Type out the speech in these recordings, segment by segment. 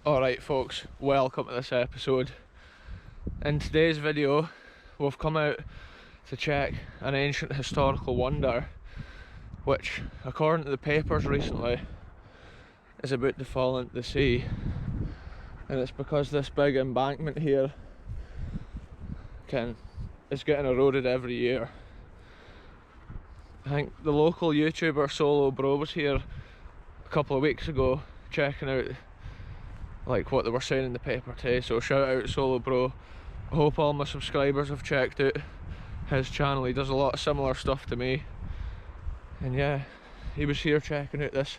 Alright folks, welcome to this episode. In today's video we've come out to check an ancient historical wonder which, according to the papers recently, is about to fall into the sea. And it's because this big embankment here is getting eroded every year. I think the local YouTuber Solo Bro was here a couple of weeks ago checking out like what they were saying in the paper today, so shout out Solo Bro. I hope all my subscribers have checked out his channel. He does a lot of similar stuff to me, and yeah, he was here checking out this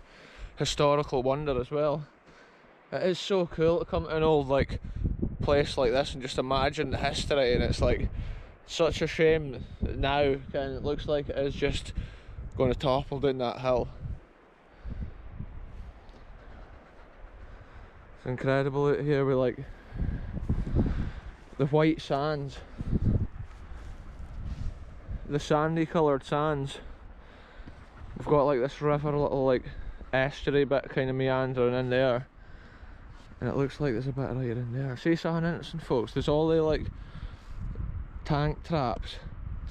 historical wonder as well. It is so cool to come to an old like place like this and just imagine the history, and it's like such a shame that now it looks like it is just going to topple down that hill. It's incredible out here with like the white sands, the sandy coloured sands. We've got like this river, little like estuary bit kind of meandering in there, and it looks like there's a bit right in there. See something interesting folks, there's all the like tank traps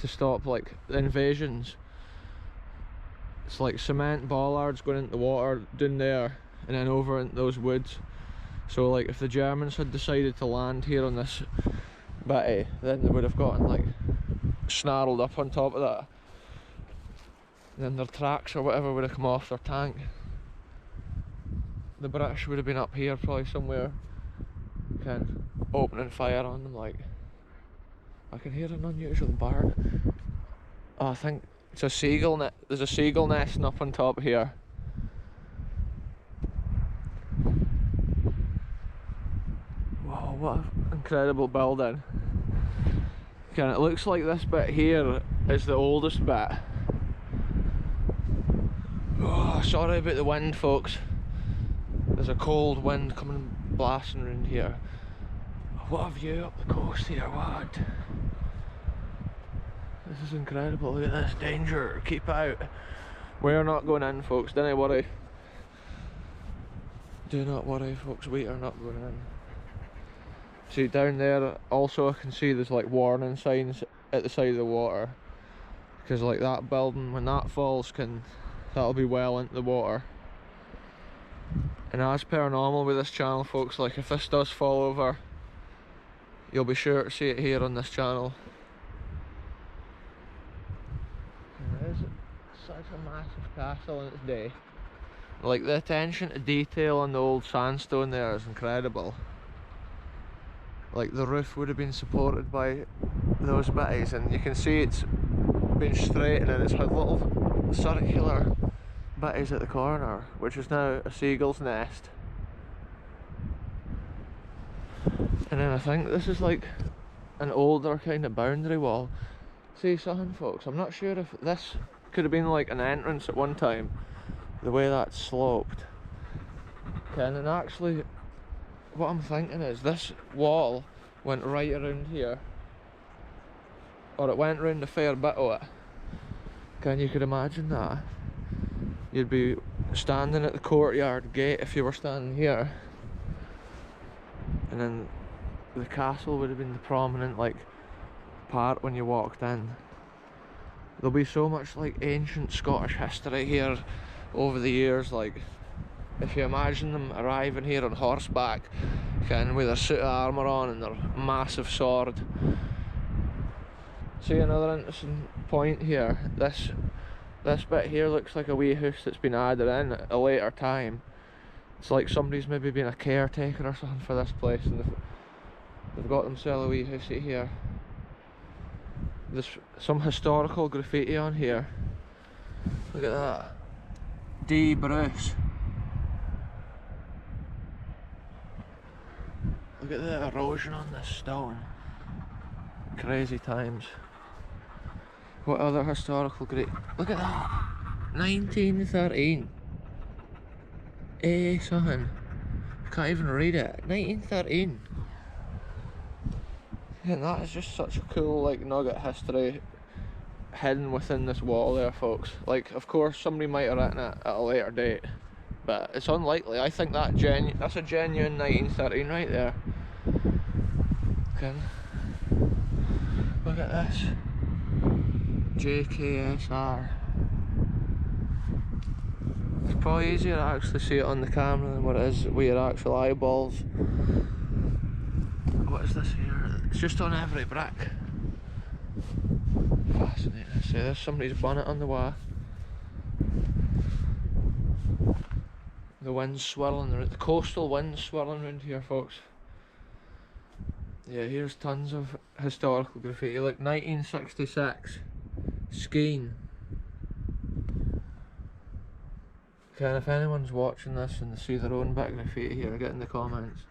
to stop like invasions. It's like cement bollards going into the water down there and then over into those woods. So like if the Germans had decided to land here on this bitty, then they would have gotten like snarled up on top of that, and then their tracks or whatever would have come off their tank. The British would have been up here probably somewhere opening fire on them. Like, I can hear an unusual bird. Oh, I think it's a seagull. There's a seagull nesting up on top here. Wow, what an incredible building. It looks like this bit here is the oldest bit. Oh, sorry about the wind folks. There's a cold wind coming blasting around here. What a view up the coast here, what? This is incredible, look at this, danger, keep out. We're not going in folks, don't worry. Do not worry folks, we are not going in. See down there also I can see there's like warning signs at the side of the water, because like that building, when that falls, that'll be well into the water. And as per normal with this channel folks, like if this does fall over, you'll be sure to see it here on this channel. And it is such a massive castle in its day. Like the attention to detail on the old sandstone there is incredible. Like the roof would have been supported by those bitties, and you can see it's been straightened and it's had little circular bitties at the corner, which is now a seagull's nest. And then I think this is like an older kind of boundary wall. See something folks, I'm not sure if this could have been like an entrance at one time, the way that's sloped. And actually what I'm thinking is this wall went right around here, or it went around a fair bit of it. You could imagine that. You'd be standing at the courtyard gate if you were standing here, and then the castle would have been the prominent like part when you walked in. There'll be so much like ancient Scottish history here over the years. Like if you imagine them arriving here on horseback, with their suit of armour on and their massive sword. See another interesting point here, this bit here looks like a wee house that's been added in at a later time. It's like somebody's maybe been a caretaker or something for this place, and they've got themselves a wee housey here. There's some historical graffiti on here. Look at that. D. Bruce. Look at the erosion on this stone. Crazy times. What other historical look at that! 1913. Something. I can't even read it. 1913. And that is just such a cool like nugget history hidden within this wall there folks. Like of course somebody might have written it at a later date, but it's unlikely. I think that's a genuine 1913 right there. Okay. Look at this. JKSR. It's probably easier to actually see it on the camera than what it is with your actual eyeballs. What is this here? It's just on every brick. Fascinating. See, there's somebody's bonnet on the way. The wind's swirling, the coastal wind's swirling around here, folks. Yeah, here's tons of historical graffiti, like 1966, skiing. Okay, and if anyone's watching this and they see their own bit of graffiti here, get in the comments.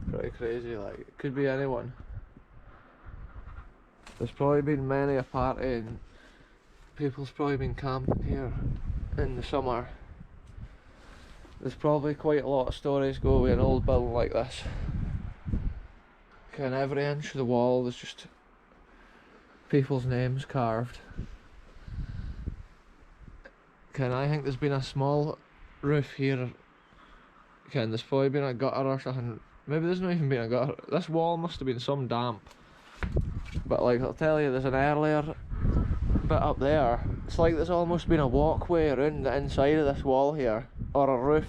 Pretty crazy, like, it could be anyone. There's probably been many a party and people's probably been camping here in the summer. There's probably quite a lot of stories go with an old building like this. Okay, and every inch of the wall there's just people's names carved. Okay, and I think there's been a small roof here. Okay, and there's probably been a gutter or something. Maybe there's not even been a gutter. This wall must have been some damp. But like, I'll tell you, there's an earlier bit up there. It's like there's almost been a walkway around the inside of this wall here, or a roof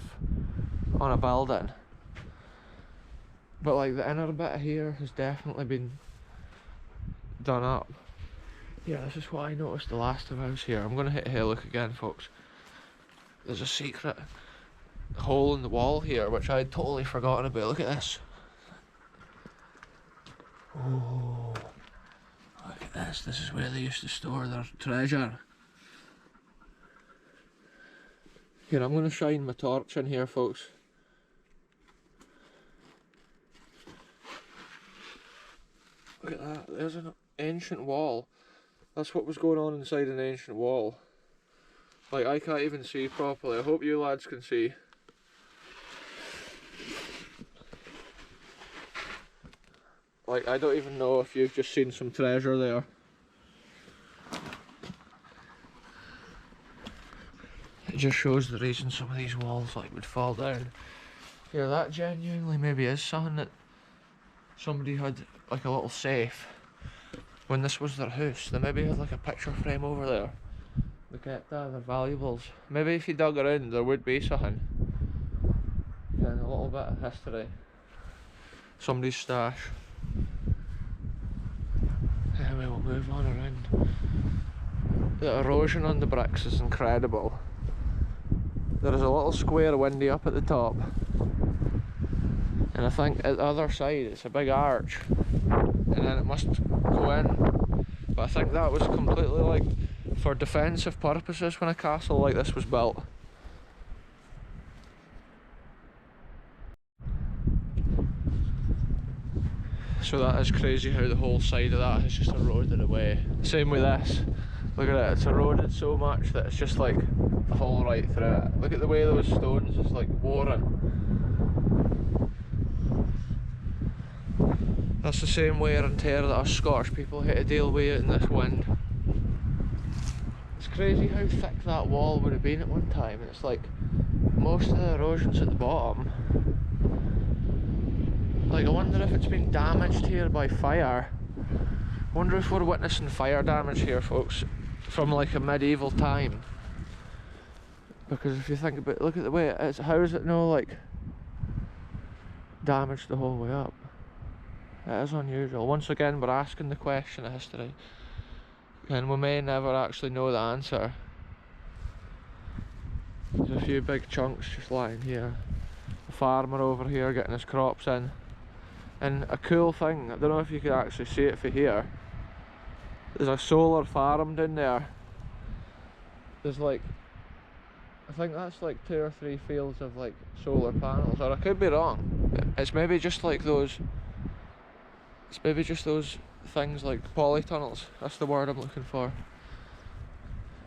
on a building. But like the inner bit here has definitely been done up. Yeah, this is what I noticed the last time I was here. I'm gonna hit a look again, folks. There's a secret hole in the wall here which I'd totally forgotten about. Look at this. Oh, look at this. This is where they used to store their treasure. Here, I'm gonna shine my torch in here, folks. Look at that. There's an ancient wall. That's what was going on inside an ancient wall. Like, I can't even see properly. I hope you lads can see. Like, I don't even know if you've just seen some treasure there. It just shows the reason some of these walls like would fall down. Yeah, that genuinely maybe is something that somebody had, like a little safe when this was their house. They maybe had like a picture frame over there. They kept their valuables. Maybe if you dug around there would be something. And a little bit of history. Somebody's stash. Anyway, we'll move on around. The erosion on the bricks is incredible. There is a little square windy up at the top. And I think at the other side it's a big arch. And then it must go in. But I think that was completely like for defensive purposes when a castle like this was built. So that is crazy how the whole side of that has just eroded away. Same with this. Look at it, it's eroded so much that it's just like a hole right through it. Look at the way those stones is like worn. That's the same wear and tear that us Scottish people had to deal with in this wind. It's crazy how thick that wall would have been at one time, and it's like most of the erosion's at the bottom. Like, I wonder if it's been damaged here by fire. I wonder if we're witnessing fire damage here, folks, from like a medieval time. Because if you think about it, look at the way it is. How is it no like damaged the whole way up? It is unusual. Once again, we're asking the question of history, and we may never actually know the answer. There's a few big chunks just lying here. A farmer over here getting his crops in. And a cool thing, I don't know if you can actually see it from here, there's a solar farm down there. There's like, I think that's like 2 or 3 fields of like solar panels, or I could be wrong. It's maybe just like those, it's maybe just those things like polytunnels, that's the word I'm looking for.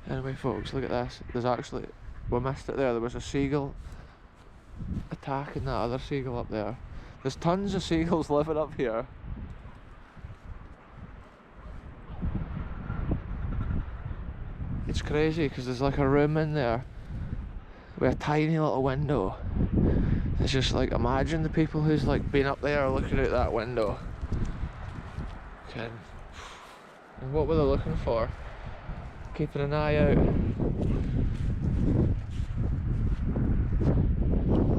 Anyway folks, look at this. There's actually, we missed it there, there was a seagull attacking that other seagull up there. There's tons of seagulls living up here. It's crazy because there's like a room in there with a tiny little window. It's just like, imagine the people who's like been up there looking out that window. Okay. And what were they looking for? Keeping an eye out.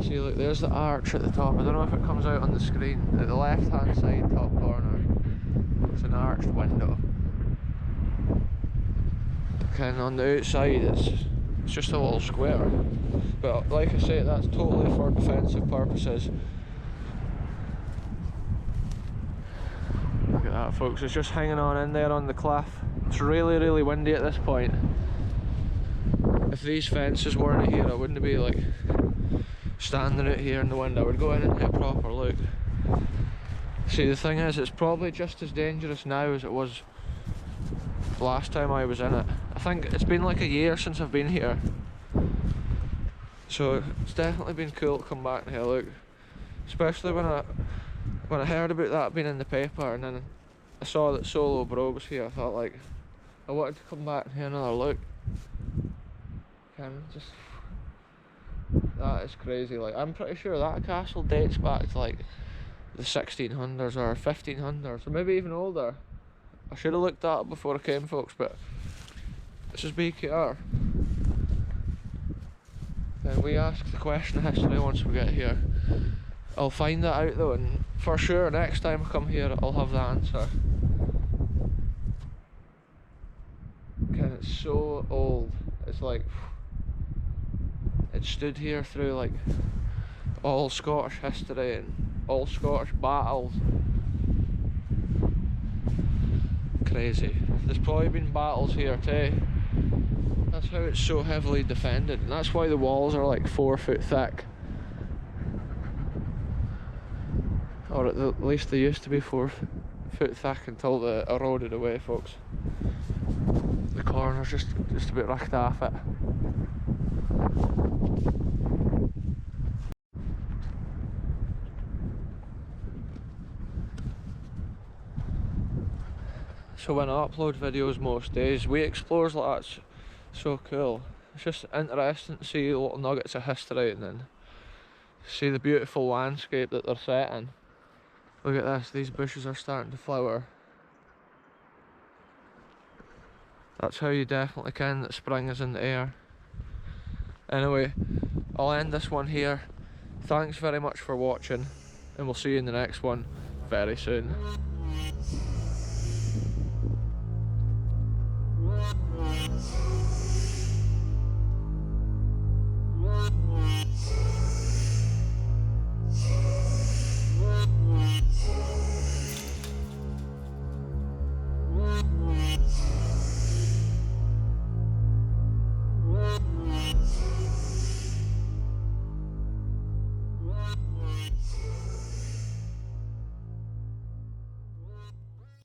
See, look, there's the arch at the top. I don't know if it comes out on the screen. At the left hand side top corner, it's an arched window. And on the outside it's just a little square. But like I say, that's totally for defensive purposes. Look at that, folks, it's just hanging on in there on the cliff. It's really, really windy at this point. If these fences weren't here, I wouldn't be like standing out here in the wind. I would go in and take a proper look. See, the thing is, it's probably just as dangerous now as it was last time I was in it. I think it's been like a year since I've been here, so it's definitely been cool to come back and have a look. Especially when I heard about that being in the paper, and then I saw that Solo Bro was here. I thought, like, I wanted to come back and have another look. That is crazy. Like, I'm pretty sure that castle dates back to like the 1600s or 1500s, or maybe even older. I should have looked that up before I came, folks, but this is BKR. Then we ask the question of history once we get here. I'll find that out though, and for sure next time I come here I'll have the answer. And it's so old. It's like, it stood here through like all Scottish history and all Scottish battles. Crazy. There's probably been battles here too. That's how it's so heavily defended, and that's why the walls are like 4 foot thick. Or at least they used to be 4 foot thick until they eroded away, folks. The corner's just about ripped off it. So when I upload videos most days, we explores like that's so cool. It's just interesting to see little nuggets of history and then see the beautiful landscape that they're set in. Look at this, these bushes are starting to flower. That's how you definitely can that spring is in the air. Anyway, I'll end this one here. Thanks very much for watching, and we'll see you in the next one very soon.